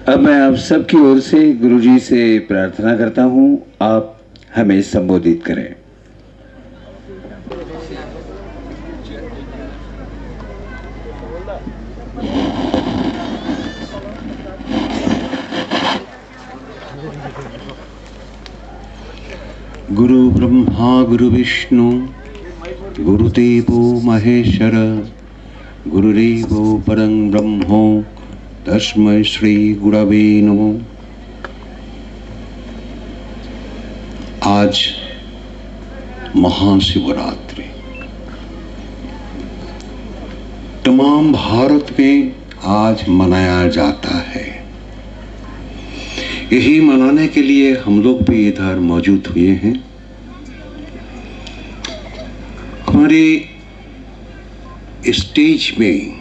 अब मैं आप सबकी ओर से गुरुजी से प्रार्थना करता हूं, आप हमें संबोधित करें। गुरु ब्रह्मा गुरु विष्णु गुरुदेवो महेश्वर गुरुरेवो परं ब्रह्मो तस्मै श्री गुरवे नमो। आज महाशिवरात्रि तमाम भारत में आज मनाया जाता है। यही मनाने के लिए हम लोग भी इधर मौजूद हुए हैं। हमारे स्टेज में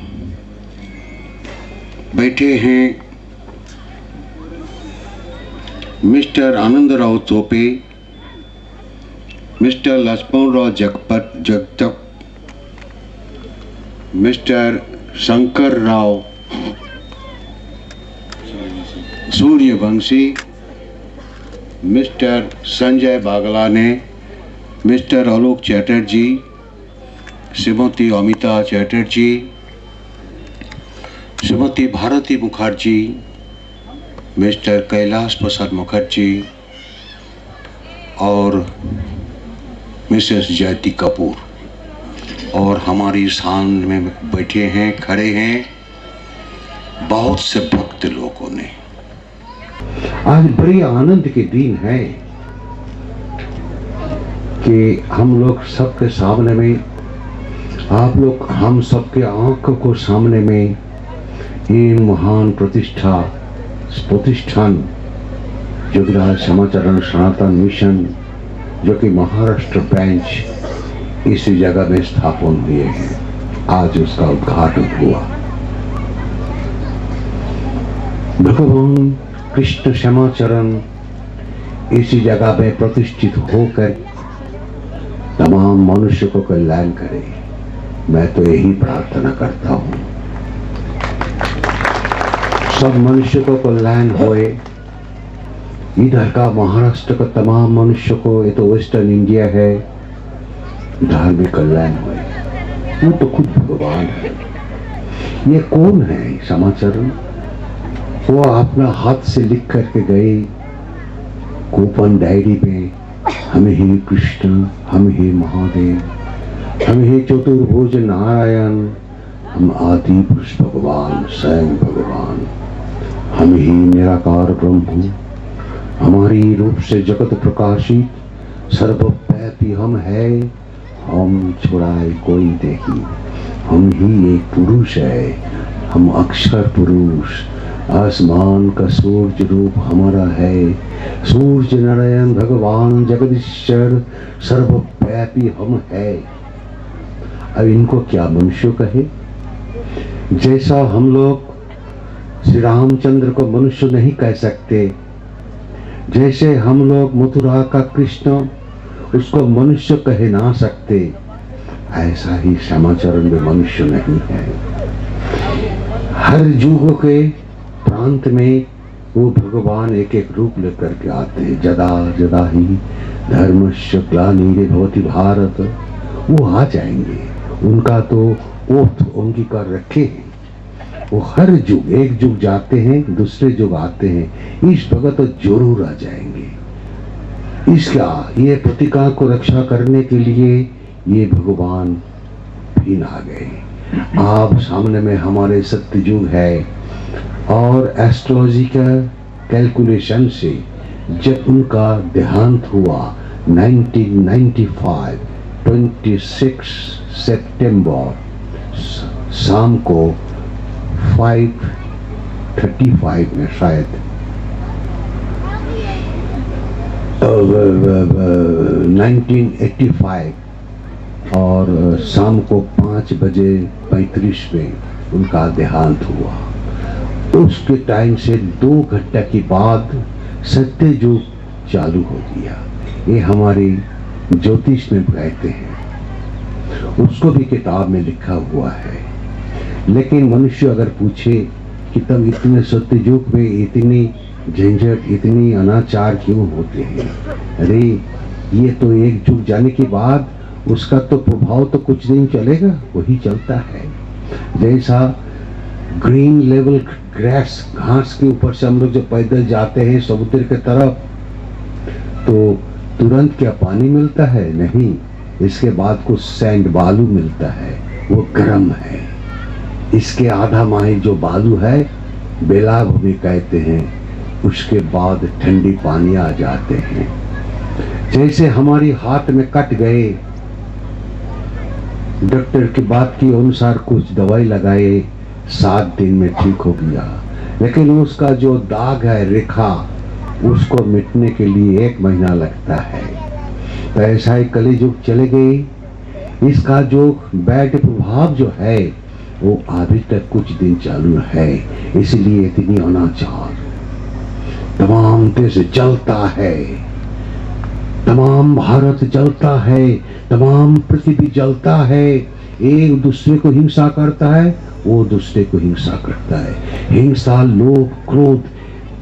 बैठे हैं mister Anandrao Tope, mister Laxmanrao Jagtap, mister Shankar Rao Suryavanshi, mister Sanjay Baglane, mister Alok Chatterjee, Shrimati Amita Chatterjee, Shrimati Bharati Mukherjee, mister Kailash Prasad Mukherjee और मिसेस जयती कपूर। और हमारी सामने में बैठे हैं, खड़े हैं बहुत से भक्त लोगों ने। आज बड़े आनंद के दिन है कि हम लोग सबके सामने में, आप लोग हम सबके आंखों को सामने में ये महान प्रतिष्ठान योगराज समाचरण सनातन मिशन जो कि महाराष्ट्र ब्रांच इसी जगह में स्थापन हुए हैं, आज उसका उद्घाटन हुआ। भगवान कृष्ण क्षमाचरण इसी जगह में प्रतिष्ठित होकर तमाम मनुष्य को कल्याण करे, मैं तो यही प्रार्थना करता हूं। सब मनुष्य को कल्याण होए, इधर का महाराष्ट्र का तमाम मनुष्य को, ये तो वेस्टर्न इंडिया है, धार्मिक कल्याण होए। वो तो खुद भगवान है। ये कौन है समाचरण? वो अपना हाथ से लिख करके गए कूपन डायरी में, हम ही कृष्ण, हम ही महादेव, हम ही चतुर्भुज नारायण, हम आदि पुरुष भगवान, स्वयं भगवान, हम ही निराकार ब्रह्म, हमारी रूप से जगत प्रकाशित सर्वव्यापी हम है, हम छुड़ाए कोई देखी, हम ही एक पुरुष है, हम अक्षर पुरुष, आसमान का सूर्य रूप हमारा है, सूर्य नारायण भगवान जगदीश्वर सर्वव्यापी हम है। अब इनको क्या मनुष्य कहे? जैसा हम लोग श्री रामचंद्र को मनुष्य नहीं कह सकते, जैसे हम लोग मथुरा का कृष्ण उसको मनुष्य कह ना सकते, ऐसा ही क्षमाचरण में मनुष्य नहीं है। हर युग के प्रांत में वो भगवान एक एक रूप लेकर के आते हैं। जदा जदा ही धर्मस्य ग्लानिर्भवति भारत, वो आ जाएंगे, उनका तो ओथ अंगीकार रखे हैं। वो हर युग, एक युग जाते हैं दूसरे युग आते हैं, इस भगत तो जरूर आ जाएंगे। इसका ये प्रतिका को रक्षा करने के लिए ये भगवान भी आ गए। आप सामने में हमारे सत्य युग है और एस्ट्रोलॉजी का कैलकुलेशन से जब उनका देहांत हुआ 1995 26 सितंबर शाम को 5:35 में शायद 1985 और शाम को 5:35 में उनका देहांत हुआ। उसके टाइम से 2 घंटे के बाद सत्य युग चालू हो गया। ये हमारी ज्योतिष में कहते हैं, उसको भी किताब में लिखा हुआ है। लेकिन मनुष्य अगर पूछे कि तब इतने सत्ययुग में इतनी झंझट, इतनी अनाचार क्यों होते हैं। अरे ये तो एक युग जाने के बाद उसका तो प्रभाव तो कुछ दिन चलेगा, वही चलता है। जैसा ग्रीन लेवल ग्रास, घास के ऊपर से हम लोग जब पैदल जाते हैं समुद्र की तरफ, तो तुरंत क्या पानी मिलता है? नहीं, इसके बाद कुछ सैंड, बालू मिलता है, वो गर्म है। इसके आधा माइल जो बालू है बेलाभूमि कहते हैं, उसके बाद ठंडी पानी आ जाते हैं। जैसे हमारी हाथ में कट गए, डॉक्टर की बात के अनुसार कुछ दवाई लगाए, 7 दिन में ठीक हो गया, लेकिन उसका जो दाग है, रेखा, उसको मिटने के लिए 1 महीना लगता है। तो ऐसा ही कलियुग चले गए। इसका जो बैड प्रभाव जो है वो अभी तक कुछ दिन चालू है। इसलिए इतनी अनाचार तमाम देश जलता है, तमाम भारत जलता है, तमाम पृथ्वी जलता है। एक दूसरे को हिंसा करता है, वो दूसरे को हिंसा करता है। हिंसा, लोभ, क्रोध,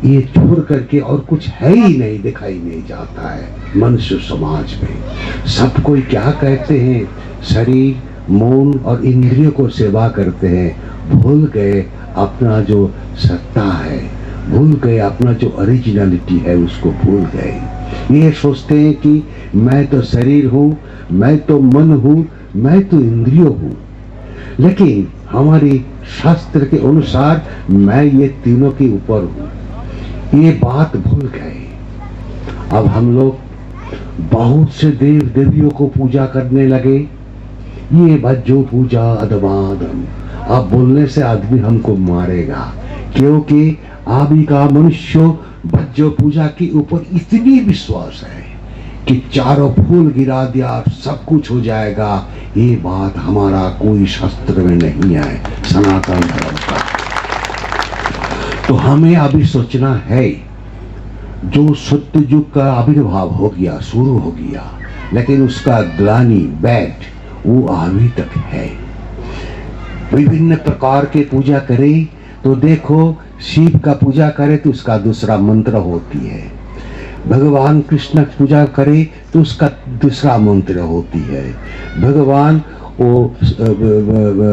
ये छोड़ करके और कुछ है ही नहीं, दिखाई नहीं जाता है मनुष्य समाज में। सब कोई क्या कहते हैं? शरीर, मौन और इंद्रियों को सेवा करते हैं। भूल गए अपना जो सत्ता है, भूल गए अपना जो ओरिजिनलिटी है, उसको भूल गए। ये सोचते हैं कि मैं तो शरीर हूँ, मैं तो मन हूँ, मैं तो इंद्रियों हूँ। लेकिन हमारी शास्त्र के अनुसार मैं ये तीनों के ऊपर हूँ। ये बात भूल गए। अब हम लोग बहुत से देव देवियों को पूजा करने लगे। ये भज्जो पूजा अधमादम। अब बोलने से आदमी हमको मारेगा, क्योंकि अभी का मनुष्य भज्जो पूजा के ऊपर इतनी विश्वास है कि चारों फूल गिरा दिया सब कुछ हो जाएगा। ये बात हमारा कोई शास्त्र में नहीं है, सनातन धर्म का। तो हमें अभी सोचना है, जो सत्ययुग का आविर्भाव हो गया, शुरू हो गया, लेकिन उसका ग्लानि, बैड, वो अभी तक है। विभिन्न प्रकार के पूजा करें तो देखो, शिव का पूजा करे तो उसका दूसरा मंत्र होती है। भगवान कृष्ण की पूजा करे तो उसका दूसरा मंत्र होती है। भगवान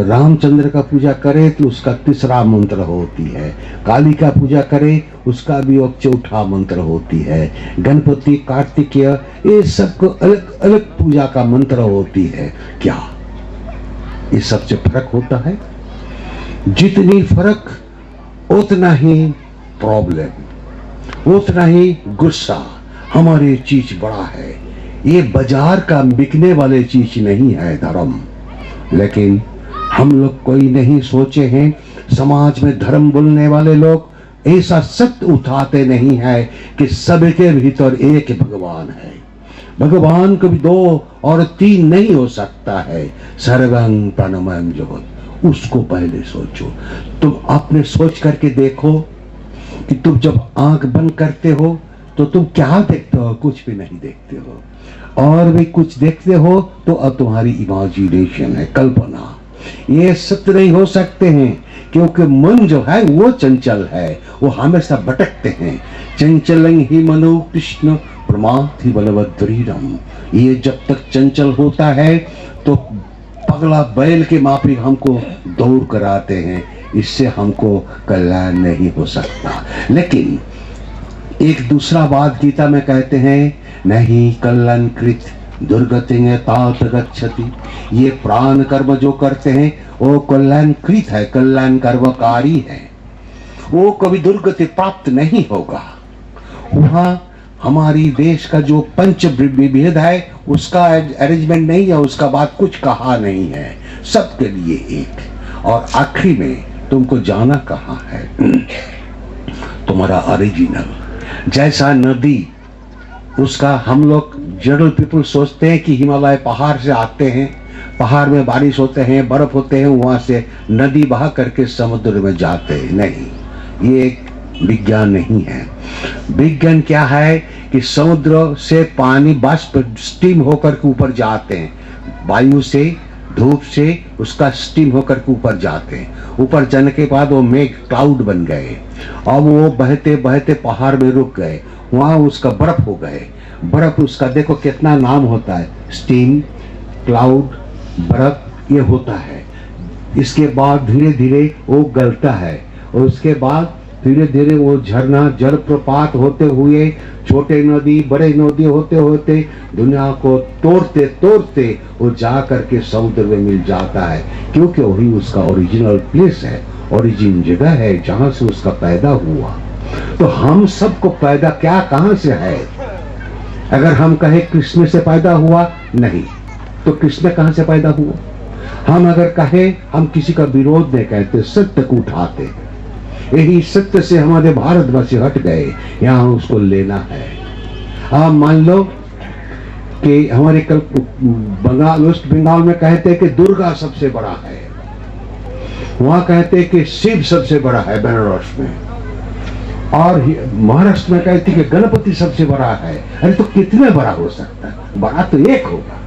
रामचंद्र का पूजा करे तो उसका तीसरा मंत्र होती है। काली का पूजा करे उसका भी एक चौथा मंत्र होती है। गणपति, कार्तिकेय, ये सबको अलग अलग पूजा का मंत्र होती है। क्या ये सबसे फर्क होता है? जितनी फर्क उतना ही प्रॉब्लम, उतना ही गुस्सा। हमारी चीज बड़ा है, ये बाजार का बिकने वाले चीज नहीं है धर्म। लेकिन हम लोग कोई नहीं सोचे हैं, समाज में धर्म बोलने वाले लोग ऐसा सत्य उठाते नहीं है कि सबके भीतर एक भगवान है। भगवान कभी 2 और 3 नहीं हो सकता है। सर्वं प्रणमयं जगत, उसको पहले सोचो। तुम अपने सोच करके देखो कि तुम जब आंख बंद करते हो तो तुम क्या देखते हो? कुछ भी नहीं देखते हो। और भी कुछ देखते हो तो अब तुम्हारी इमेजिनेशन है, कल्पना। ये सत्य नहीं हो सकते हैं, क्योंकि मन जो है वो चंचल है, वो हमेशा भटकते हैं। चंचलं ही मनो कृष्ण प्रमाथि बलवद्रीरम। ये जब तक चंचल होता है तो पगला बैल के माफी हमको दौड़ कराते हैं, इससे हमको कल्याण नहीं हो सकता। लेकिन एक दूसरा बात गीता में कहते हैं, नहीं कल्याण कृत दुर्गति तात गच्छति। ये प्राण कर्म जो करते हैं वो कल्याण कृत है, कल्याण कर्मकारी है, वो कभी दुर्गति प्राप्त नहीं होगा। वहां हमारी देश का जो पंच विभेद है उसका अरेंजमेंट नहीं है, उसका बात कुछ कहा नहीं है, सबके लिए एक। और आखिरी में तुमको जाना कहाँ है? तुम्हारा ओरिजिनल। जैसा नदी, उसका हम लोग जनरल पीपल सोचते हैं कि हिमालय पहाड़ से आते हैं, पहाड़ में बारिश होते हैं, बर्फ होते हैं, वहां से नदी बहा करके समुद्र में जाते हैं। नहीं, ये एक विज्ञान नहीं है। विज्ञान क्या है कि समुद्र से पानी बाष्प स्टीम होकर के ऊपर जाते हैं, वायु से धूप से उसका स्टीम होकर के ऊपर जाते हैं। ऊपर जाने के बाद वो मेघ क्लाउड बन गए और वो बहते बहते पहाड़ में रुक गए, वहां उसका बर्फ हो गए। बर्फ उसका देखो कितना नाम होता है, स्टीम, क्लाउड, बर्फ, ये होता है। इसके बाद धीरे धीरे वो गलता है और उसके बाद धीरे धीरे वो झरना जलप्रपात होते हुए छोटे नदी बड़े नदी होते होते दुनिया को तोड़ते तोड़ते वो जा करके समुद्र में मिल जाता है, क्योंकि वही उसका ओरिजिनल प्लेस है, ओरिजिन जगह है जहां से उसका पैदा हुआ। तो हम सबको पैदा क्या कहां से है? अगर हम कहे कृष्ण से पैदा हुआ, नहीं, तो कृष्ण कहां से पैदा हुआ? हम अगर कहे, हम किसी का विरोध नहीं कहते, सत्य को उठाते, यही सत्य से हमारे भारतवासी हट गए, यहाँ उसको लेना है। आप मान लो कि हमारे कल बंगाल, वेस्ट बंगाल में कहते हैं कि दुर्गा सबसे बड़ा है, वहां कहते हैं कि शिव सबसे बड़ा है बनारस में, और महाराष्ट्र में कहते हैं कि गणपति सबसे बड़ा है। अरे तो कितने बड़ा हो सकता है? बड़ा तो एक होगा,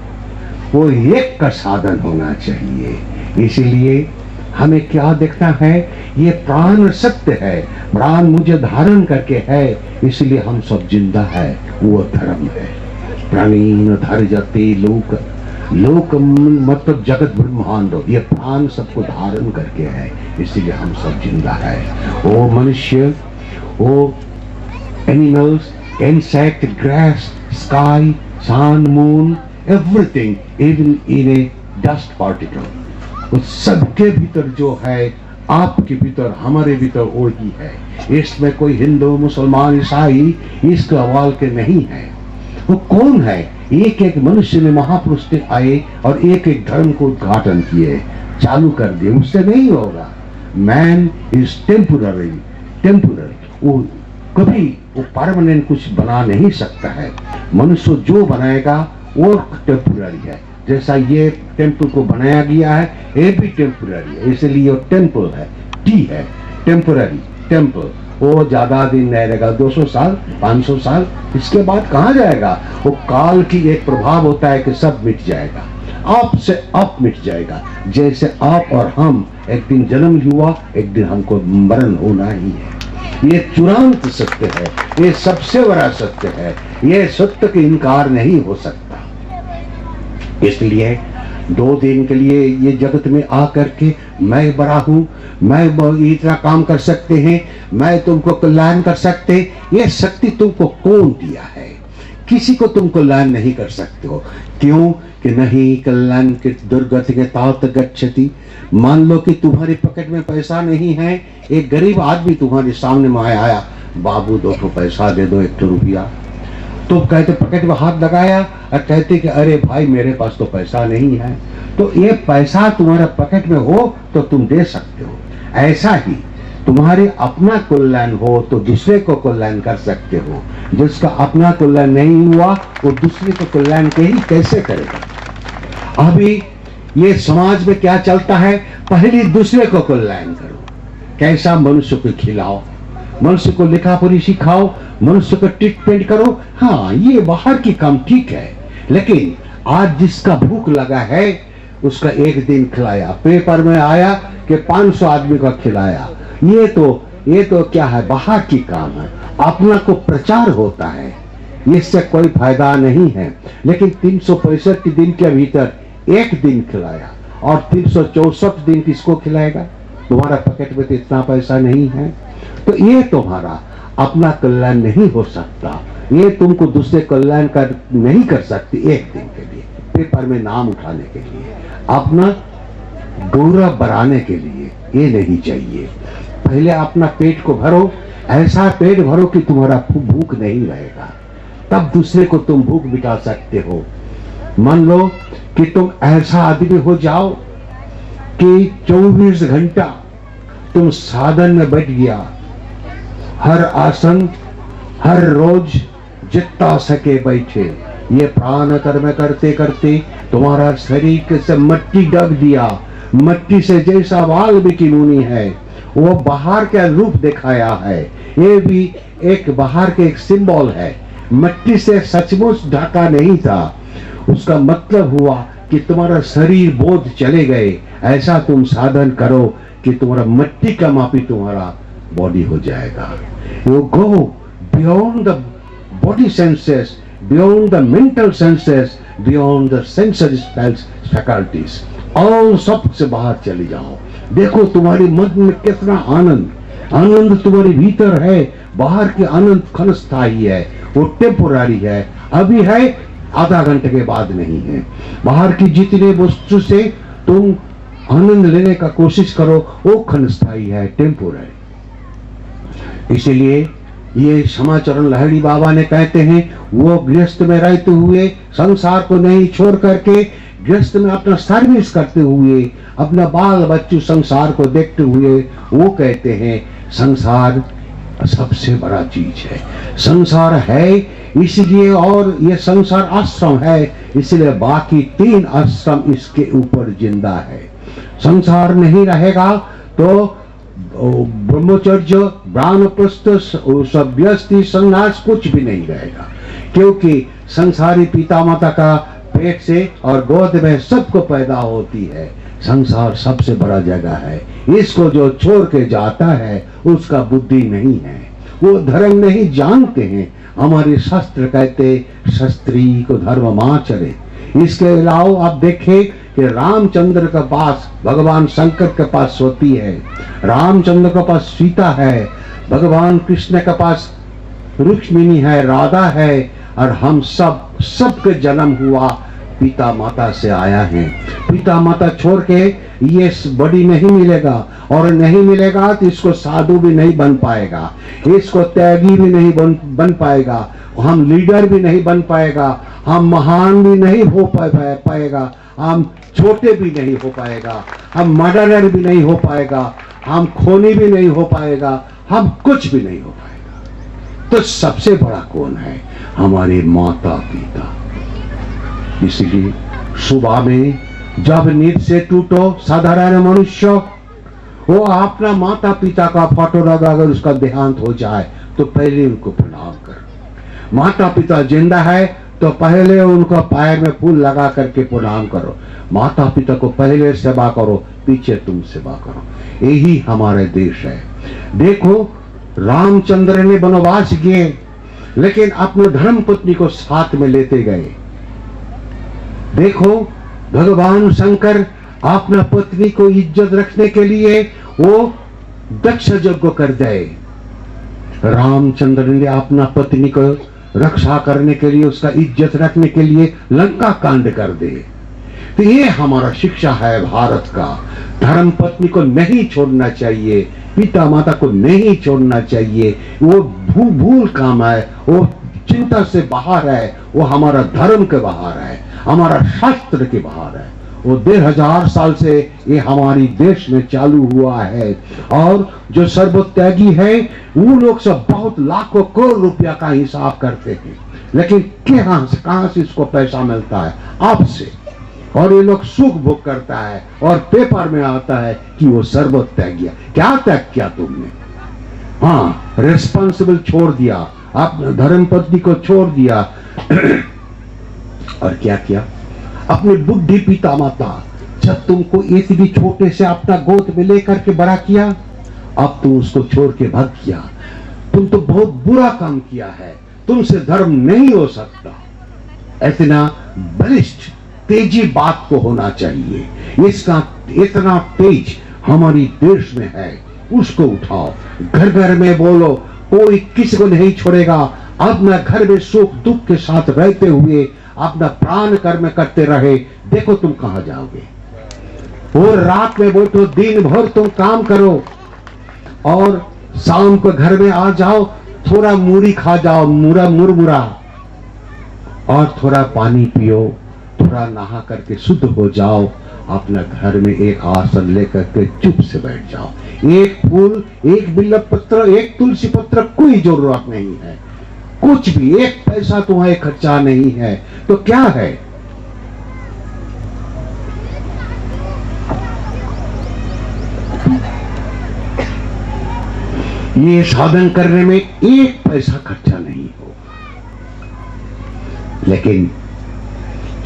वो एक का साधन होना चाहिए। इसीलिए हमें क्या देखना है, ये प्राण सत्य है, प्राण मुझे धारण करके है, इसलिए हम सब जिंदा है, वो धर्म है। प्राणीन धार्यते लोक, लोक मतलब जगत ब्रह्मांड, ये प्राण सबको धारण करके है, इसलिए हम सब जिंदा है। वो मनुष्य, वो animals, insect, grass, sky, sun, moon, everything, even in a dust particle, उस सबके भीतर जो है, आपके भीतर, हमारे भीतर वो ही है। इसमें कोई हिंदू, मुसलमान, ईसाई इस सवाल के नहीं है। वो कौन है? एक एक मनुष्य ने, महापुरुष ने आए और एक एक धर्म को उद्घाटन किए, चालू कर दिए, उससे नहीं होगा। मैन इज टेम्पोररी, टेम्पोररी, वो कभी वो परमानेंट कुछ बना नहीं सकता है। मनुष्य जो बनाएगा वो टेम्पोररी है। जैसा ये टेम्पल को बनाया गया है, ये भी टेम्पोररी है, इसलिए वो टेम्पल है, टी है, टेम्पोररी टेम्पल। वो ज्यादा दिन नहीं रहेगा, 200 साल, 500 साल, इसके बाद कहाँ जाएगा? वो काल की एक प्रभाव होता है कि सब मिट जाएगा, आप से आप मिट जाएगा। जैसे आप और हम, एक दिन जन्म हुआ, एक दिन हमको मरण होना ही है। ये चूड़ांत सत्य है, ये सबसे बड़ा सत्य है, ये सत्य का इनकार नहीं हो सकता। इसलिए 2 दिन के लिए ये जगत में आकर के मैं बड़ा हूं, मैं इतना काम कर सकते हैं, मैं तुमको कल्याण कर सकते, ये शक्ति तुमको कौन दिया है? किसी को तुम कल्याण नहीं कर सकते हो। क्यों? कि नहीं कल्याण के दुर्गति के तात गच्छति। मान लो कि तुम्हारे पॉकेट में पैसा नहीं है, एक गरीब आदमी तुम्हारे सामने में आया, बाबू 2 पैसा दे दो, 1 रुपया, तो कहते पॉकेट में हाथ लगाया और कहते कि अरे भाई मेरे पास तो पैसा नहीं है। तो ये पैसा तुम्हारे पॉकेट में हो तो तुम दे सकते हो। ऐसा ही तुम्हारे अपना कल्याण हो तो दूसरे को कल्याण कर सकते हो। जिसका अपना कल्याण नहीं हुआ वो दूसरे को कल्याण के ही कैसे करेगा? अभी ये समाज में क्या चलता है, पहले दूसरे को कल्याण करो, कैसा मनुष्य को खिलाओ, मनुष्य को लिखा पढ़ी सिखाओ, मनुष्य को ट्रीटमेंट करो। हाँ, ये बाहर की काम ठीक है, लेकिन आज जिसका भूख लगा है उसका एक दिन खिलाया, पेपर में आया कि 500 आदमी को खिलाया, ये तो क्या है, बाहर की काम है, अपना को प्रचार होता है, इससे कोई फायदा नहीं है। लेकिन 365 दिन के भीतर एक दिन खिलाया और 364 दिन किसको खिलाएगा? तुम्हारा पॉकेट में तो इतना पैसा नहीं है, तो ये तुम्हारा अपना कल्याण नहीं हो सकता, ये तुमको दूसरे कल्याण कर नहीं कर सकती। एक दिन के लिए पेपर में नाम उठाने के लिए, अपना गौरव बढ़ाने के लिए ये नहीं चाहिए। पहले अपना पेट को भरो, ऐसा पेट भरो कि तुम्हारा भूख नहीं रहेगा, तब दूसरे को तुम भूख मिटा सकते हो। मान लो कि तुम ऐसा आदमी हो जाओ कि 24 घंटा तुम साधन में बैठ गया, हर आसन हर रोज जितना सके बैठे, ये प्राण कर्म करते करते तुम्हारा शरीर से मट्टी ढक दिया, मट्टी से जैसा वाल्मीकि मुनि है वो बाहर का रूप दिखाया है, ये भी एक बाहर के एक सिंबल है। मट्टी से सचमुच ढका नहीं था, उसका मतलब हुआ कि तुम्हारा शरीर बोध चले गए, ऐसा तुम साधन करो कि तुम्हारा मिट्टी का मापी तुम्हारा बॉडी हो जाएगा। You go beyond the body senses, beyond the mental senses, beyond the sensory faculties, और सबसे बाहर चले जाओ। देखो तुम्हारे मन में कितना आनंद, आनंद तुम्हारे भीतर है। बाहर के आनंद क्षणस्थायी है, वो टेम्पोररी है, अभी है, आधा घंटे के बाद नहीं है। बाहर की जितने वस्तु से तुम आनंद लेने का कोशिश करो वो क्षणस्थायी है, टेम्पोररी। इसीलिए ये क्षमाचरण लाहिड़ी बाबा ने कहते हैं, वो गृहस्थ में रहते हुए संसार को नहीं छोड़ करके गृहस्थ में अपना सर्विस करते हुए, अपना बाल बच्चों संसार को देखते हुए, वो कहते हैं संसार सबसे बड़ा चीज है। संसार है इसलिए, और ये संसार आश्रम है इसलिए बाकी 3 आश्रम इसके ऊपर जिंदा है। संसार नहीं रहेगा तो ब्रह्मचर्य, वानप्रस्थ, सभ्यस्ती, संन्यास कुछ भी नहीं रहेगा, क्योंकि संसारी पिता माता का पेट से और गोद में सबको पैदा होती है। संसार सबसे बड़ा जगह है, इसको जो छोड़ के जाता है उसका बुद्धि नहीं है, वो धर्म नहीं जानते हैं। हमारे शास्त्र कहते शस्त्री को धर्म आचरे। इसके अलावा आप देखें कि रामचंद्र के पास, भगवान शंकर के पास होती है, रामचंद्र के पास सीता है, भगवान कृष्ण के पास रुक्मिणी है, राधा है, और हम सबके जन्म हुआ पिता माता से आया है। पिता माता छोड़ के ये बॉडी नहीं मिलेगा, और नहीं मिलेगा तो इसको साधु भी नहीं बन पाएगा, इसको त्यागी भी नहीं बन पाएगा, हम लीडर भी नहीं बन पाएगा, हम महान भी नहीं हो पाएगा, हम छोटे भी नहीं हो पाएगा, हम मर्डरर भी नहीं हो पाएगा, हम खूनी भी नहीं हो पाएगा, हम कुछ भी नहीं हो पाएगा। तो सबसे बड़ा कौन है? हमारे माता पिता। इसलिए सुबह में जब नींद से टूटो, साधारण मनुष्य वो अपना माता पिता का फोटो लगा, अगर उसका देहांत हो जाए तो पहले उनको प्रणाम करो। माता पिता जिंदा है तो पहले उनको पैर में फूल लगा करके प्रणाम करो। माता पिता को पहले सेवा करो, पीछे तुम सेवा करो। यही हमारे देश है। देखो रामचंद्र ने वनवास किए, लेकिन अपने धर्म पत्नी को साथ में लेते गए। देखो भगवान शंकर अपना पत्नी को इज्जत रखने के लिए वो दक्ष यज्ञ कर दे। रामचंद्र ने अपना पत्नी को रक्षा करने के लिए, उसका इज्जत रखने के लिए लंका कांड कर दे। तो ये हमारा शिक्षा है भारत का। धर्म पत्नी को नहीं छोड़ना चाहिए, पिता माता को नहीं छोड़ना चाहिए। वो भूल काम है, वो चिंता से बाहर है, वो हमारा धर्म के बाहर है, हमारा शास्त्र के बाहर है। वो 1500 साल से ये हमारी देश में चालू हुआ है। और जो सर्वत्यागी है वो लोग सब बहुत लाखों करोड़ रुपया का हिसाब करते हैं, लेकिन कहां से इसको पैसा मिलता है? आपसे। और ये लोग सुख भोग करता है और पेपर में आता है कि वो सर्वत्यागी। क्या त्याग किया तुमने? हाँ, रेस्पॉन्सिबल छोड़ दिया, आप धर्म पत्नी को छोड़ दिया। और क्या किया? अपने बुद्धि पिता माता, जब तुमको इतनी छोटे से अपना गोद में लेकर के बड़ा किया, अब तुम उसको छोड़ के भाग किया। तुम तो बहुत बुरा काम किया है, तुमसे धर्म नहीं हो सकता। इतना बलिष्ठ तेजी बात को होना चाहिए। इसका इतना तेज हमारी देश में है, उसको उठाओ। घर घर में बोलो, कोई किसी को नहीं छोड़ेगा। अपना घर में सुख दुख के साथ रहते हुए अपना प्राण कर्म करते रहे, देखो तुम कहां जाओगे। और रात में बैठो, दिन भर तुम काम करो और शाम को घर में आ जाओ, थोड़ा मूढ़ी खा जाओ, मुरमुरा, और थोड़ा पानी पियो, थोड़ा नहा करके शुद्ध हो जाओ। अपना घर में एक आसन लेकर के चुप से बैठ जाओ। एक फूल, एक बिल्व पत्र, एक तुलसी पत्र, कोई जरूरत नहीं है, कुछ भी, एक पैसा तुम्हारे खर्चा नहीं है। तो क्या है? ये साधन करने में एक पैसा खर्चा नहीं हो, लेकिन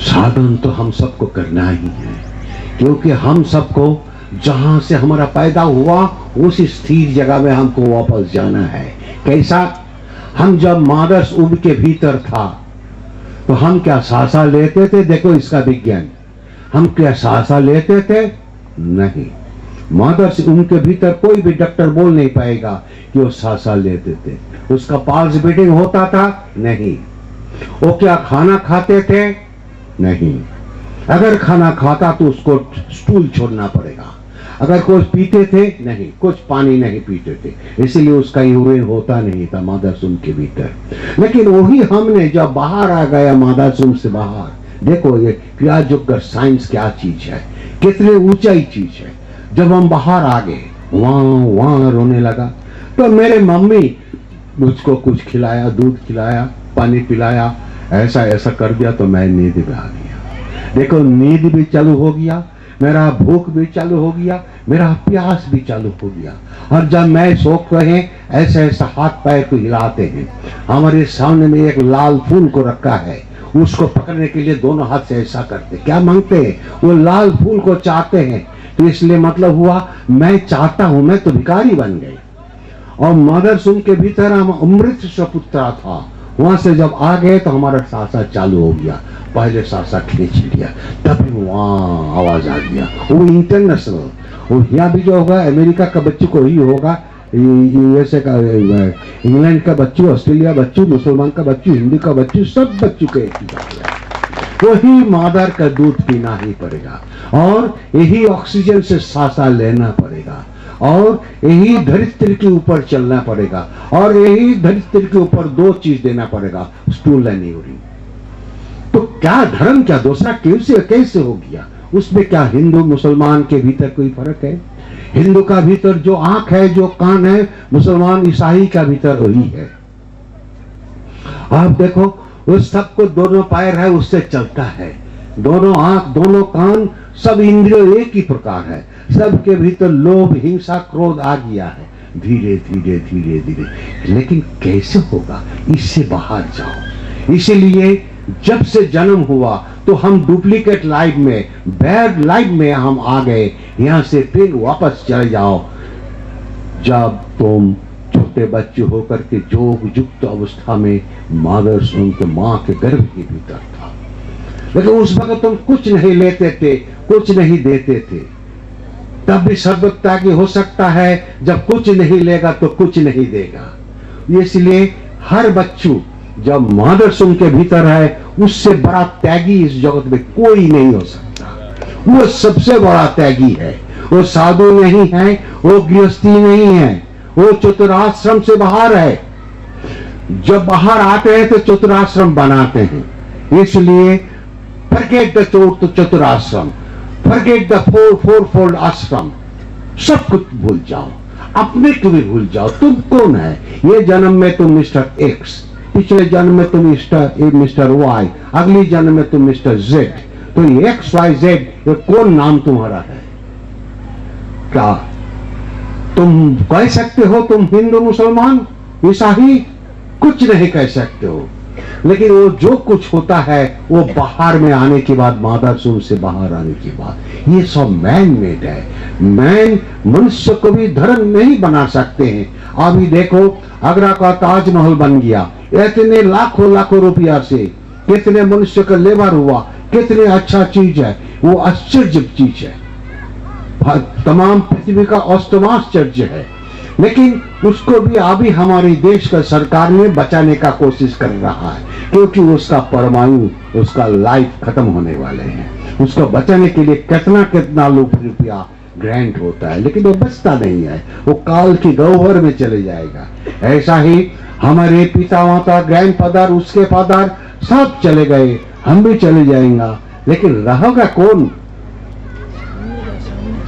साधन तो हम सबको करना ही है, क्योंकि हम सबको जहां से हमारा पैदा हुआ उस स्थिर जगह में हमको वापस जाना है। कैसा? हम जब मादर्स उम्र के भीतर था तो हम क्या सांसा लेते थे? देखो इसका विज्ञान, हम क्या सांसा लेते थे? नहीं। मादर्स उम्र के भीतर कोई भी डॉक्टर बोल नहीं पाएगा कि वो सांसा लेते थे। उसका पल्स बीटिंग होता था? नहीं। वो क्या खाना खाते थे? नहीं। अगर खाना खाता तो उसको स्टूल छोड़ना पड़ेगा। अगर कुछ पीते थे? नहीं, कुछ पानी नहीं पीते थे, इसीलिए उसका यूरिन होता नहीं था मादासुम के भीतर। लेकिन वही हमने जब बाहर आ गया मादासुम से बाहर, देखो ये क्रियायुग साइंस क्या चीज है, कितने ऊंचाई चीज है। जब हम बाहर आ गए, वहां रोने लगा, तो मेरे मम्मी मुझको कुछ खिलाया, दूध खिलाया, पानी पिलाया, ऐसा ऐसा कर दिया, तो मैं नींद में आ गया। देखो नींद भी चालू हो गया, मेरा भूख भी चालू हो गया, मेरा प्यास भी चालू हो गया। और जब मैं सो रहे ऐसे ऐसा हाथ पैर को हिलाते हैं। हमारे सामने में एक लाल फूल को रखा है, उसको पकड़ने के लिए दोनों हाथ से ऐसा करते, क्या मांगते हैं? वो लाल फूल को चाहते हैं। तो इसलिए मतलब हुआ मैं चाहता हूं, मैं तो भिखारी बन गई। और मादरसुम के भीतर हम अमृत सपुत्रा था, वहां से जब आ गए तो हमारा सांसा चालू हो गया। पहले सांसा खींच लिया, तभी वहां आवाज आ गया। वो इंटरनेशनल, वो यहाँ भी जो होगा अमेरिका का बच्चों को ही होगा, यूएसए का, इंग्लैंड का बच्चों, ऑस्ट्रेलिया बच्चों, मुसलमान का बच्चों, हिंदू का बच्चों, सब बच्चों को एक ही बात है, वही मादर का दूध पीना ही पड़ेगा, और यही ऑक्सीजन से सांसा लेना पड़ेगा, और यही धरित्री के ऊपर चलना पड़ेगा, और यही धरित्री के ऊपर दो चीज देना पड़ेगा, स्टूल एंड यूरिन। तो क्या धर्म, क्या दूसरा कैसे हो गया? उसमें क्या हिंदू मुसलमान के भीतर कोई फर्क है? हिंदू का भीतर जो आंख है, जो कान है, मुसलमान ईसाई का भीतर वही है। आप देखो उस सबको दोनों पैर है, उससे चलता है, दोनों आंख, दोनों कान, सब इंद्रिय एक ही प्रकार है। सबके भीतर लोभ, हिंसा, क्रोध आ गया है, धीरे धीरे धीरे धीरे। लेकिन कैसे होगा? इससे बाहर जाओ। इसीलिए जब से जन्म हुआ तो हम डुप्लीकेट लाइफ में, बैड लाइफ में हम आ गए। यहां से फिर वापस चले जाओ जब तुम छोटे बच्चे होकर के जोग युक्त अवस्था में मादरसुम तो मां के गर्भ के भीतर था। लेकिन उस वक्त तुम कुछ नहीं लेते थे, कुछ नहीं देते थे। तब भी सर्वत्यागी हो सकता है, जब कुछ नहीं लेगा तो कुछ नहीं देगा। इसलिए हर बच्चू जब मादरसुम के भीतर है, उससे बड़ा त्यागी इस जगत में कोई नहीं हो सकता। वो सबसे बड़ा त्यागी है। वो साधु नहीं है, वो गृहस्थी नहीं है, वो चतुराश्रम से बाहर है। जब बाहर आते हैं तो चतुराश्रम बनाते हैं। इसलिए फॉरगेट द चतुराश्रम, फॉरगेट द फोरफोल्ड आश्रम, सब कुछ भूल जाओ, अपने को भी भूल जाओ। तुम कौन है? ये जन्म में तुम मिस्टर एक्स, पिछले जन्म में तुम मिस्टर वाई, अगली जन्म में तुम मिस्टर जेड। तो एक्स वाई जेड ये कौन नाम तुम्हारा है? क्या तुम कह सकते हो तुम हिंदू, मुसलमान, ईसाई? कुछ नहीं कह सकते हो। लेकिन वो जो कुछ होता है वो बाहर में आने के बाद, मादरसुम से बाहर आने के बाद, ये सब मैन मेड है। मैन मनुष्य को भी धर्म नहीं बना सकते हैं। अभी देखो आगरा का ताजमहल बन गया, इतने लाखों लाखों रुपया से, कितने मनुष्य का लेबर हुआ, कितने अच्छा चीज है, वो आश्चर्य चीज है, तमाम पृथ्वी का आश्चर्य है। लेकिन उसको भी अभी हमारे देश का सरकार ने बचाने का कोशिश कर रहा है, क्योंकि उसका परमाणु, उसका लाइफ खत्म होने वाले हैं। उसको बचाने के लिए कितना कितना रुपया ग्रांट होता है, लेकिन वो बचता नहीं है, वो काल की गह्वर में चले जाएगा। ऐसा ही हमारे पिता माता, ग्रैंड फादर, उसके फादर सब चले गए, हम भी चले जाएंगे, लेकिन रहेगा कौन?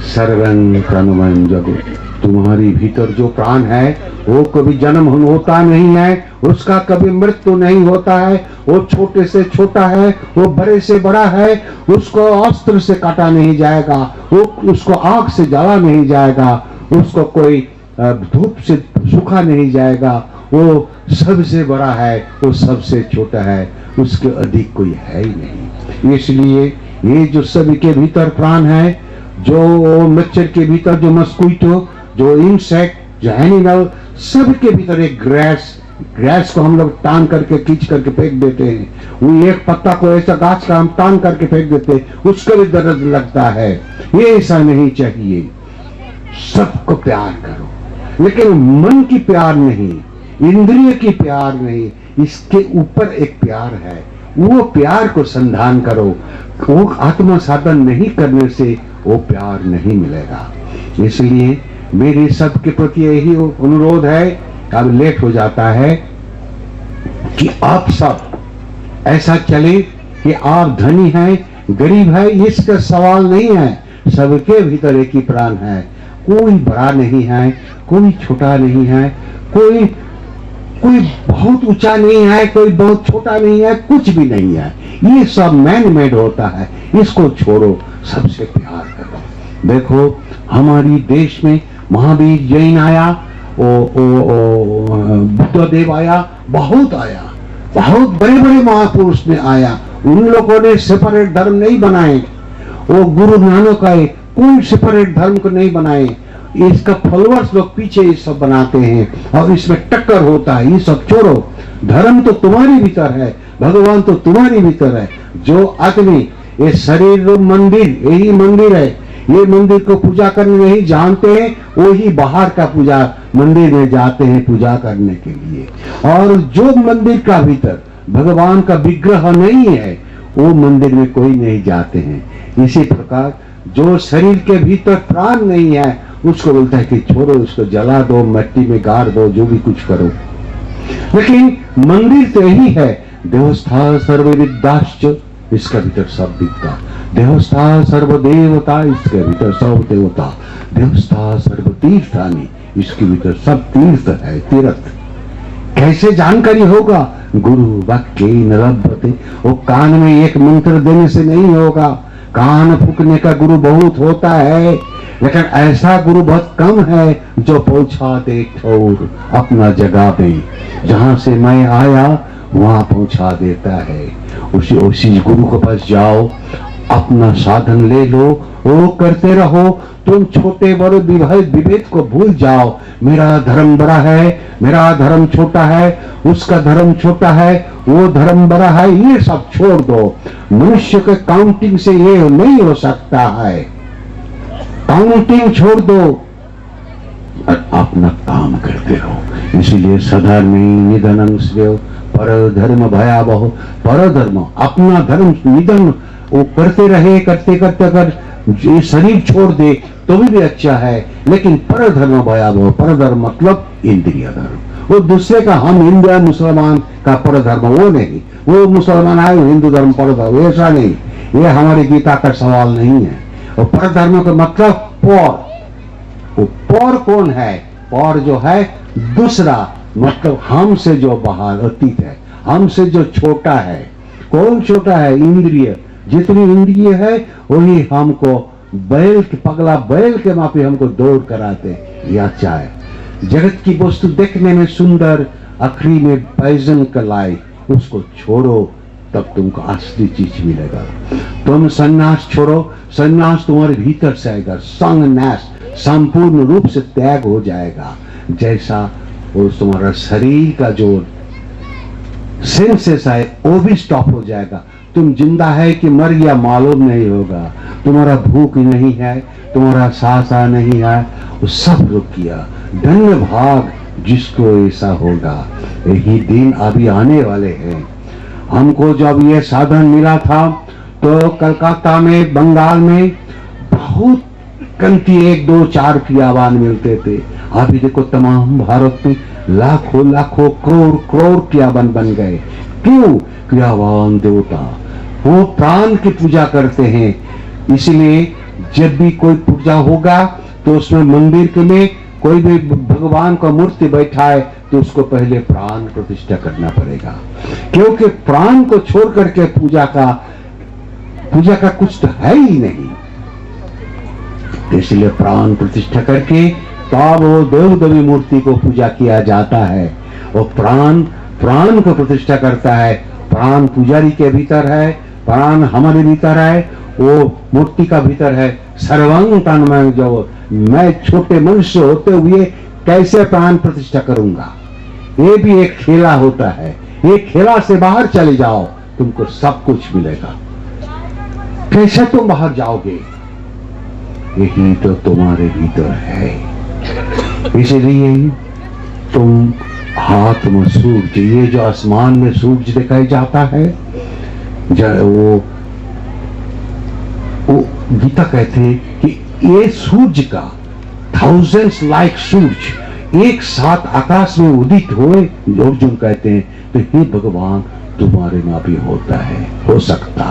सर्वं प्राणमय जगत, तुम्हारी भीतर जो प्राण है वो कभी जन्म होता नहीं है, उसका कभी मृत्यु नहीं होता है। वो छोटे से छोटा है, वो बड़े से बड़ा है, उसको अस्त्र से काटा नहीं जाएगा, वो उसको आग से जला नहीं जाएगा, उसको कोई धूप से सूखा नहीं जाएगा। वो सबसे बड़ा है, वो सबसे छोटा है, उसके अधिक कोई है ही नहीं। इसलिए ये जो सभी के भीतर प्राण है, जो मच्छर के भीतर जो मस्क्विटो, जो इंसेक्ट, जो एनिमल, सब के भीतर एक ग्रेस को हम लोग टान करके खींच करके फेंक देते हैं। वो एक पत्ता को ऐसा गाछ का हम टान करके फेंक देते हैं, उसको भी दर्द लगता है। ये ऐसा नहीं चाहिए। सबको प्यार करो, लेकिन मन की प्यार नहीं, इंद्रिय की प्यार नहीं, इसके ऊपर एक प्यार है, वो प्यार को संधान करो। वो आत्मा साधन नहीं करने से वो प्यार नहीं मिलेगा। इसलिए मेरे सबके प्रति यही अनुरोध है, अब लेट हो जाता है, कि आप सब ऐसा चले कि आप धनी हैं, गरीब है, इसका सवाल नहीं है। सबके भीतर एक ही प्राण है, कोई बड़ा नहीं है, कोई छोटा नहीं है, कोई बहुत ऊंचा नहीं है, कोई बहुत छोटा नहीं है, कुछ भी नहीं है। ये सब मैन मेड होता है, इसको छोड़ो, सबसे प्यार करो। देखो हमारी देश में महावीर जैन आया, बुद्ध देव आया, बहुत बड़े बड़े महापुरुष ने आया। उन लोगों ने सेपरेट धर्म नहीं बनाए। वो गुरु नानक आए, कोई सेपरेट धर्म को नहीं बनाए। इसका फॉलोअर्स लोग पीछे ये सब बनाते हैं और इसमें टक्कर होता है। ये सब छोड़ो, धर्म तो तुम्हारी भीतर है, भगवान तो तुम्हारी भीतर है। जो आदमी ये शरीर मंदिर, यही मंदिर है, ये मंदिर को पूजा करने नहीं जानते हैं, वही बाहर का पूजा मंदिर में जाते हैं पूजा करने के लिए। और जो मंदिर का भीतर भगवान का विग्रह नहीं है, वो मंदिर में कोई नहीं जाते हैं। इसी प्रकार जो शरीर के भीतर प्राण नहीं है, उसको बोलता है कि छोड़ो, उसको जला दो, मिट्टी में गाड़ दो, जो भी कुछ करो। लेकिन मंदिर तो यही है, देवस्था सर्वविद्याश्च, इसका भीतर सब विद्या। देवस्था सर्वदेवता, इसके भीतर सब देवता। देवस्था सर्वतीर्थानि, इसके भीतर सब तीर्थ है, तीर्थ। कैसे जानकारी होगा? गुरु वाक्य नलभते, वो कान में एक मंत्र देने से नहीं होगा। कान फूकने का गुरु बहुत होता है, लेकिन ऐसा गुरु बहुत कम है जो पहुंचा दे ठोर अपना जगह पे, जहां से मैं आया वहां पहुंचा देता है। उसी गुरु के पास जाओ, अपना साधन ले लो, वो करते रहो। तुम छोटे बड़े विभेद को भूल जाओ। मेरा धर्म बड़ा है, मेरा धर्म छोटा है, उसका धर्म छोटा है, वो धर्म बड़ा है, ये सब छोड़ दो। मनुष्य के काउंटिंग से ये नहीं हो सकता है। काउंटिंग छोड़ दो और अपना काम करते रहो। इसीलिए सधर्मी निधनं श्रेयो पर धर्म भयावह। पर धर्म, अपना धर्म निधन वो करते रहे, करते करते अगर ये शरीर छोड़ दे तो भी अच्छा है, लेकिन पर धर्म भयावह। पर धर्म मतलब इंद्रिय धर्म। वो दूसरे का, हम हिंदू मुसलमान का पर धर्म, वो नहीं। वो मुसलमान है, हिंदू धर्म पर धर्म, ऐसा नहीं। ये हमारी गीता का सवाल नहीं है। और पर धर्म का मतलब पौर। वो पौर कौन है? पौर जो है दूसरा, मतलब हमसे जो बाहर अतीत है, हमसे जो छोटा है। कौन छोटा है? इंद्रिय। जितनी इंद्रिय है वही हमको बैल के, पगला बैल के मापे हमको दौड़ कराते। ये अच्छा है। जगत की वस्तु देखने में सुंदर, आखिरी में पैजन कलाई, उसको छोड़ो, तब तुमको असली चीज मिलेगा। तुम सन्यास छोड़ो, सन्यास तुम्हारे भीतर से आएगा। संन्यास संपूर्ण रूप से त्याग हो जाएगा। जैसा वो तुम्हारा शरीर का जो सेंसेस है वो भी स्टॉप हो जाएगा। तुम जिंदा है कि मर गया मालूम नहीं होगा। तुम्हारा भूख नहीं है, तुम्हारा सांसा नहीं है, वो सब रुक गया। धन्य भाग जिसको ऐसा होगा। यही दिन अभी आने वाले हैं। हमको जब ये साधन मिला था तो कलकत्ता में, बंगाल में बहुत कमती 1, 2, 4 क्रियावान मिलते थे। अभी देखो तमाम भारत में लाखों लाखों करोड़ करोड़ क्रियावान बन गए। क्यों? क्रियावान देवता वो प्राण की पूजा करते हैं। इसलिए जब भी कोई पूजा होगा तो उसमें मंदिर के में कोई भी भगवान का मूर्ति बैठा है तो उसको पहले प्राण प्रतिष्ठा करना पड़ेगा, क्योंकि प्राण को छोड़ करके पूजा का कुछ तो है ही नहीं। इसलिए प्राण प्रतिष्ठा करके तब वो देव देवी मूर्ति को पूजा किया जाता है। और प्राण को प्रतिष्ठा करता है। प्राण पुजारी के भीतर है, प्राण हमारे भीतर है, वो मूर्ति का भीतर है। सर्वं तन्मय, जो मैं छोटे मनुष्य होते हुए कैसे प्राण प्रतिष्ठा करूंगा? ये भी एक खेला होता है। ये खेला से बाहर चले जाओ, तुमको सब कुछ मिलेगा। कैसे तुम बाहर जाओगे? यही तो तुम्हारे भीतर है। इसलिए तुम हाथ में सूरज, ये जो आसमान में सूरज दिखाई जाता है, वो गीता कहते हैं कि ये सूरज का थाउजेंड्स लाइक सूरज एक साथ आकाश में उदित हुए, अर्जुन कहते हैं तो हे भगवान तुम्हारे में भी होता है, हो सकता।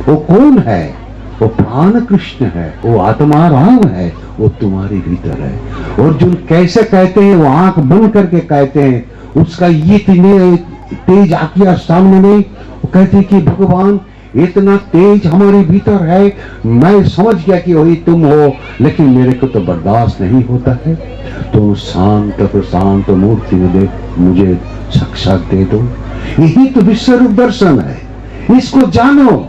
वो कौन है? वो प्राण कृष्ण है, वो आत्मा राम है, वो तुम्हारे भीतर है। अर्जुन कैसे कहते हैं? वो आंख बंद करके कहते हैं, उसका ये तेज आंखें सामने में, वो कहते हैं कि भगवान इतना तेज हमारे भीतर है, मैं समझ गया कि वही तुम हो, लेकिन मेरे को तो बर्दाश्त नहीं होता है। तो शांत प्रशांत मूर्ति में मुझे साक्षात दे दो। यही तो विश्व रूप दर्शन है, इसको जानो।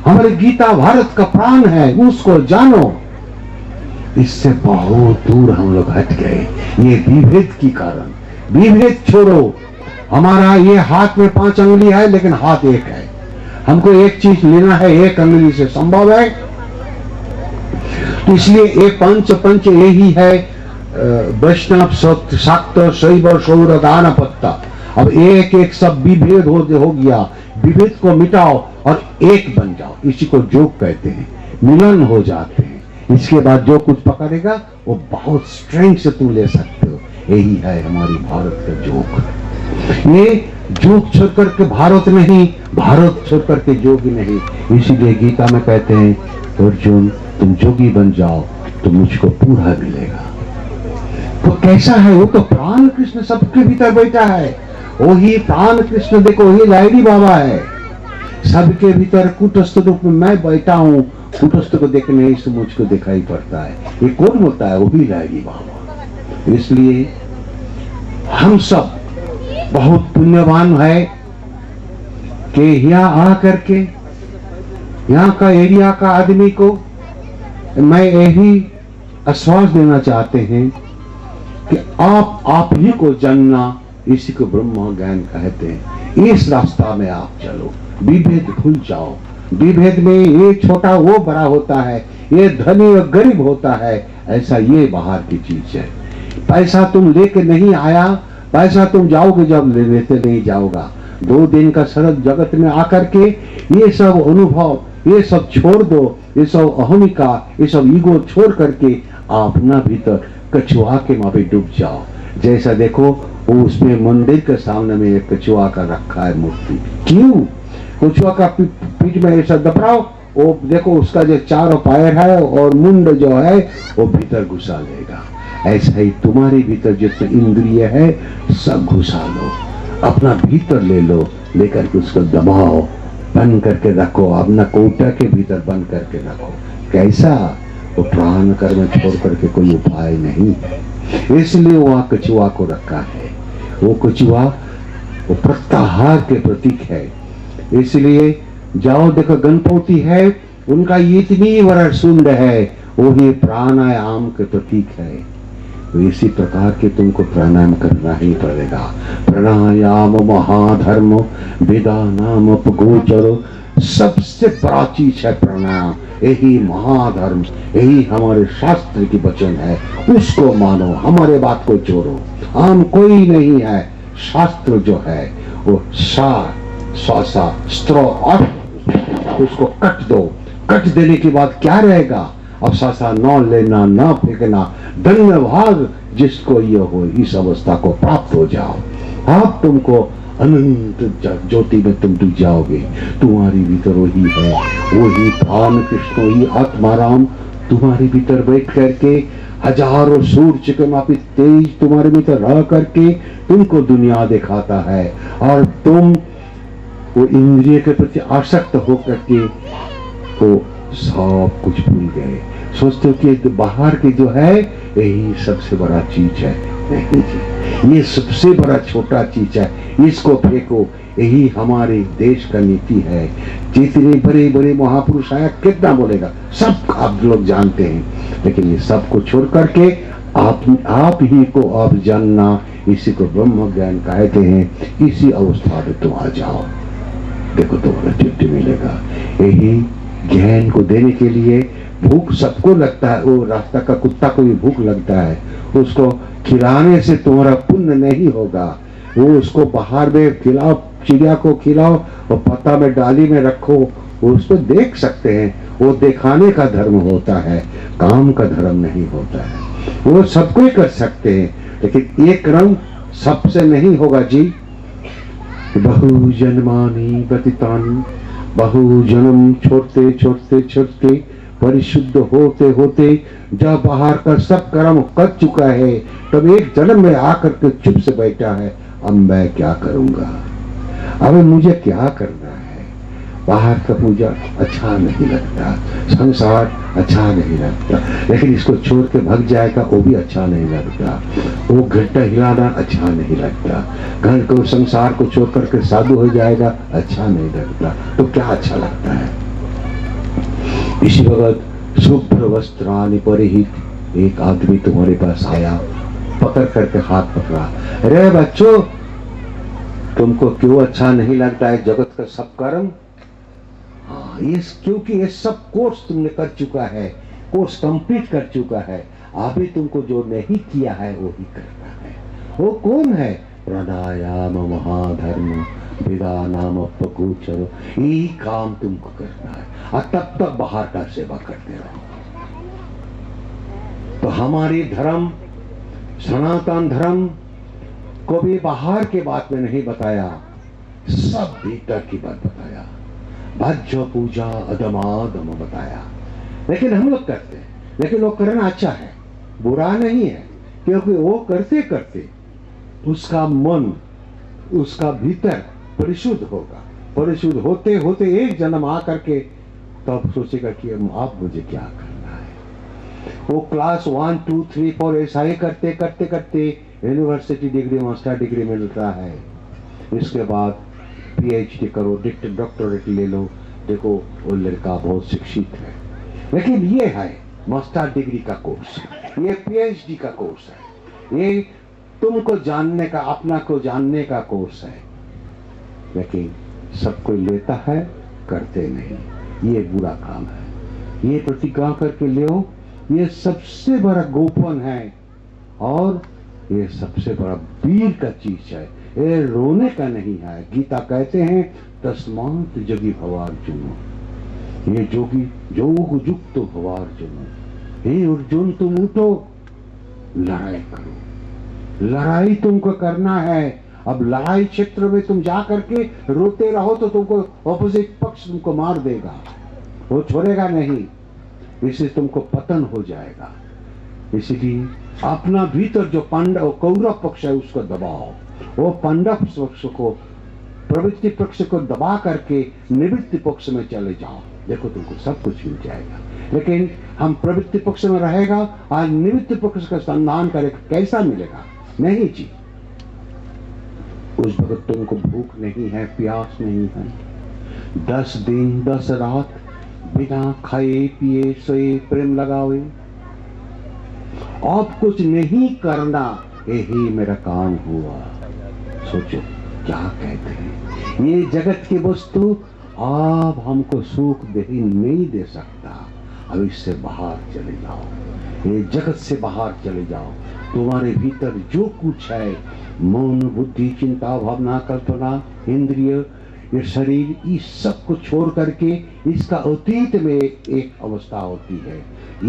हमारे गीता भारत का प्राण है, उसको जानो। इससे बहुत दूर हम लोग हट गए, ये विभेद के कारण। विभेद छोड़ो। हमारा ये हाथ में 5 अंगुली है, लेकिन हाथ एक है। हमको एक चीज लेना है, एक अंगुली से संभव है। तो इसलिए एक पंच यही है, वैष्णव शाक्त शैव शौर दान पत्ता। अब एक एक सब विभेद हो गया। विभेद को मिटाओ और एक बन जाओ, इसी को योग कहते हैं। मिलन हो जाते हैं। इसके बाद जो कुछ पकड़ेगा वो बहुत स्ट्रेंथ से तुम ले सकते हो। यही है हमारी भारत का योग। ये योग छोड़ करके भारत नहीं, भारत छोड़ करके योगी नहीं। इसीलिए गीता में कहते हैं अर्जुन तुम योगी बन जाओ तो मुझको पूरा मिलेगा। तो कैसा है? वो तो प्राण कृष्ण सबके भीतर बैठा है। वही प्राण कृष्ण देखो, वही लाइडी बाबा है सबके भीतर। कुटस्थ रूप में मैं बैठा हूँ, कुटस्थ को देखने से मुझको दिखाई पड़ता है। ये कौन होता है? वही लाइडी बाबा। इसलिए हम सब बहुत पुण्यवान है कि यहाँ आ करके यहाँ का एरिया का आदमी को मैं यही आश्वास देना चाहते हैं कि आप ही को जानना, इसी को ब्रह्म ज्ञान कहते हैं। इस रास्ता में आप चलो, विभेद भूल जाओ। विभेद में ये छोटा वो बड़ा होता है, ये धनी और गरीब होता है, ऐसा ये बाहर की चीज है। पैसा तुम लेके नहीं आया, पैसा तुम जाओगे जब लेते नहीं जाओगा। 2 दिन का सड़क जगत में आकर के ये सब अनुभव, ये सब छोड़ दो, ये सब अहमिका, ये सब ईगो छोड़ करके आप अपना भीतर कछुआ के माँ पे डूब जाओ। जैसा देखो वो उसमें मंदिर के सामने में एक कछुआ का रखा है मूर्ति। क्यों? कछुआ का पीठ में ऐसा दबाओ, वो देखो उसका जो 4 पैर है और मुंड जो है वो भीतर घुसा लेगा। ऐसा ही तुम्हारे भीतर जितने इंद्रिय है सब घुसा लो, अपना भीतर ले लो, लेकर के उसको दबाओ, बंद करके रखो, अपना कोटा के भीतर बंद करके रखो। कैसा? वो प्राण कर्म छोड़ करके कोई उपाय नहीं है। इसलिए वहाँ कछुआ को रखा है। वो कछुआ वो प्रत्याहार के प्रतीक है। इसलिए जाओ देखो गणपति है, उनका इतनी बड़ा सुंड है, वो ही प्राणायाम के प्रतीक है। तो इसी प्रकार के तुमको प्राणायाम करना ही पड़ेगा। प्राणायाम महाधर्म वेदा नाम अपगोचर, सबसे बड़ा चीज है प्राणायाम। यही महाधर्म, यही हमारे शास्त्र की वचन है। उसको मानो, हमारे बात को छोड़ो। हम कोई नहीं है। शास्त्र जो है वो श्वासा स्त्रो और उसको कट दो। कट देने के बाद क्या रहेगा? अब सासा न लेना न फेंकना। धन्यवाद जिसको ये हो, इस अवस्था को प्राप्त हो जाओ। आप तुमको अनंत ज्योति में तुम डूब जाओगे। तुम्हारी भीतर वही है, वही प्राण कृष्ण, वही आत्माराम तुम्हारे भीतर बैठ करके हजारों सूर्य के मापित तेज तुम्हारे भीतर रह करके तुमको दुनिया दिखाता है। और तुम वो इंद्रिय के प्रति आसक्त होकर के तो सब कुछ भूल गए। सोचते हो कि बाहर के जो है यही सबसे बड़ा चीज है। नहीं जी, ये सबसे बड़ा छोटा चीज है, इसको फेंको। यही हमारे देश का नीति है। जितने बड़े बड़े महापुरुष आया कितना बोलेगा, सब आप लोग जानते हैं, लेकिन ये सबको छोड़ करके आप ही को आप जानना, इसी को ब्रह्म ज्ञान कहते हैं। इसी अवस्था में तुम आ जाओ, देखो तुम्हारा छुट्टी मिलेगा। यही ज्ञान को देने के लिए भूख सबको लगता है, वो रास्ता का कुत्ता को भी भूख लगता है, उसको खिलाने से तुम्हारा पुण्य नहीं होगा। वो उसको बाहर में खिलाओ, चिड़िया को खिलाओ और पत्ता में डाली में रखो, वो उसको देख सकते हैं, वो दिखाने का धर्म होता है, काम का धर्म नहीं होता है। वो सबको ही कर सकते हैं, लेकिन एक रंग सबसे नहीं होगा जी। बहु जन्मानी व्यतीतानि, बहु जन्म छोड़ते छोड़ते छोड़ते परिशुद्ध होते होते जब बाहर का सब कर्म कर चुका है, तब एक जन्म में आकर के चुप से बैठा है, अब मैं क्या करूंगा, अब मुझे क्या करना है। बाहर का मुझे अच्छा नहीं लगता, संसार अच्छा नहीं लगता, लेकिन इसको छोड़ के भाग जाएगा वो भी अच्छा नहीं लगता, वो घंटा हिलाना अच्छा नहीं लगता, घर को संसार को छोड़ करके साधु हो जाएगा, अच्छा नहीं लगता, तो क्या अच्छा लगता है। इसी वक्त शुभ्र वस्त्राणि परिहित एक आदमी तुम्हारे पास आया, पकड़ करके हाथ पकड़ा, अरे बच्चों तुमको क्यों अच्छा नहीं लगता है जगत का सब कर्म? हाँ, ये क्योंकि ये सब कोर्स तुमने कर चुका है, कोर्स कंप्लीट कर चुका है, अभी तुमको जो नहीं किया है वो ही करना है। वो कौन है? प्राणायाम महाधर्म विदानाम अपगोचर, यही काम तुमको करना है, और तब तक बाहर का सेवा करते रहो। तो हमारी धर्म, सनातन धर्म को भी बाहर के बात में नहीं बताया, सब भीतर की बात बताया, भज्य पूजा अदमादम बताया। लेकिन हम लोग करते हैं, लेकिन वो करना अच्छा है, बुरा नहीं है, क्योंकि वो करते करते उसका मन, उसका भीतर परिशुद्ध होगा। परिशुद्ध होते होते एक जन्म आ करके तब सोचेगा कि अब मुझे क्या करना है। वो क्लास 1 2 3 4 ऐसा ही करते करते करते यूनिवर्सिटी डिग्री, मास्टर डिग्री मिलता है। इसके बाद पीएचडी करो, डॉक्टरेट ले लो, देखो वो लड़का बहुत शिक्षित है, लेकिन ये है मास्टर डिग्री का कोर्स, ये पीएचडी का कोर्स है, ये तुमको जानने का, अपना को जानने का कोर्स है, लेकिन सब कोई लेता है, करते नहीं। ये बुरा काम है। ये प्रतिज्ञा करके ले, ये सबसे बड़ा गोपन है और ये सबसे बड़ा वीर का चीज है, ये रोने का नहीं है। गीता कहते हैं तस्मात् जगी भवार्जुन, ये जोगी जोग युक्त भवार्जुन, हे अर्जुन तुम उठो, लड़ाई करो, लड़ाई तुमको करना है। अब लड़ाई क्षेत्र में तुम जा करके रोते रहो तो तुमको ऑपोजिट पक्ष तुमको मार देगा, वो छोड़ेगा नहीं, इससे तुमको पतन हो जाएगा। इसलिए अपना भीतर जो पांडव कौरव पक्ष है उसको दबाओ, वो पांडव पक्ष को, प्रवृत्ति पक्ष को दबा करके निवृत्ति पक्ष में चले जाओ, देखो तुमको सब कुछ मिल जाएगा। लेकिन हम प्रवृत्ति पक्ष में रहेगा और निवृत्ति पक्ष का संधान करेगा, कैसा मिलेगा? नहीं जी। उस वक्त तुमको भूख नहीं है, प्यास नहीं है, 10 दिन 10 रात बिना खाए पिए सोए प्रेम लगावे, अब कुछ नहीं करना, यही मेरा काम हुआ। सोचो क्या कहते हैं, ये जगत की वस्तु अब हमको सुख नहीं दे सकता, अब इससे बाहर चले जाओ, ये जगत से बाहर चले जाओ। तुम्हारे भीतर जो कुछ है, मन बुद्धि चिंता भावना कल्पना इंद्रिय ये शरीर, इस सब को छोड़ करके इसका अतीत में एक अवस्था होती है।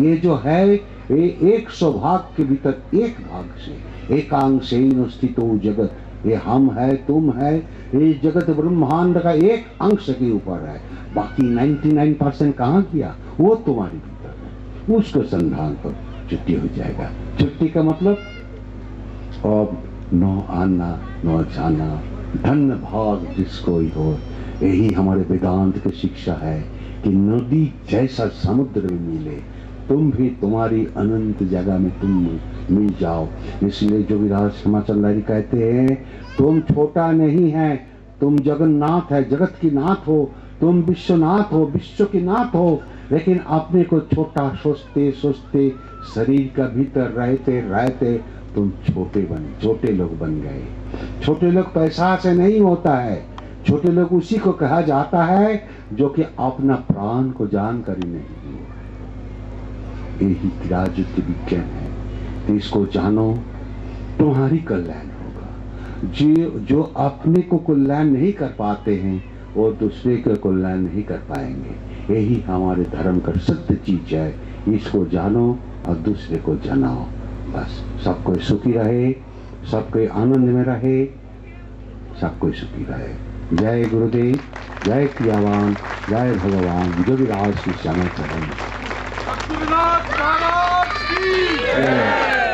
ये जो है ये 100 भाग के भीतर एक भाग से एकांशेन स्थितो जगत, ये हम है तुम है, ये जगत ब्रह्मांड का एक अंश के ऊपर है, बाकी 99% कहाँ किया? वो तुम्हारे भीतर है। उसको संधान पर छुट्टी हो जाएगा। छुट्टी का मतलब अब न आना न जाना, धन भाग जिसको ही हो। यही हमारे वेदांत की शिक्षा है कि नदी जैसा समुद्र में मिले तुम भी तुम्हारी अनंत जगह में तुम मिल जाओ। इसलिए जोगिराज श्यामाचंद लाहिड़ी कहते हैं, तुम छोटा नहीं है, तुम जगन्नाथ है, जगत की नाथ हो, तुम विश्वनाथ हो, विश्व की नाथ हो। लेकिन अपने को छोटा सोचते सोचते शरीर का भीतर रहते रहते तुम छोटे लोग बन गए। छोटे लोग पैसा से नहीं होता है, छोटे लोग उसी को कहा जाता है जो कि अपना प्राण को जानकर ही नहीं दिया। यही राजयुद्ध विज्ञान है। तो इसको जानो, तुम्हारी कल्याण होगा। जो अपने को कल्याण नहीं कर पाते हैं वो दूसरे का कल्याण नहीं कर पाएंगे। यही हमारे धर्म का सत्य चीज है। इसको जानो और दूसरे को जनाओ। बस सब कोई सुखी रहे, सब कोई आनंद में रहे, सब कोई सुखी रहे। जय गुरुदेव, जय क्रियावान, जय भगवान जोगिराज श्री श्यामाचरण। भक्तिविलास महाराज की जय।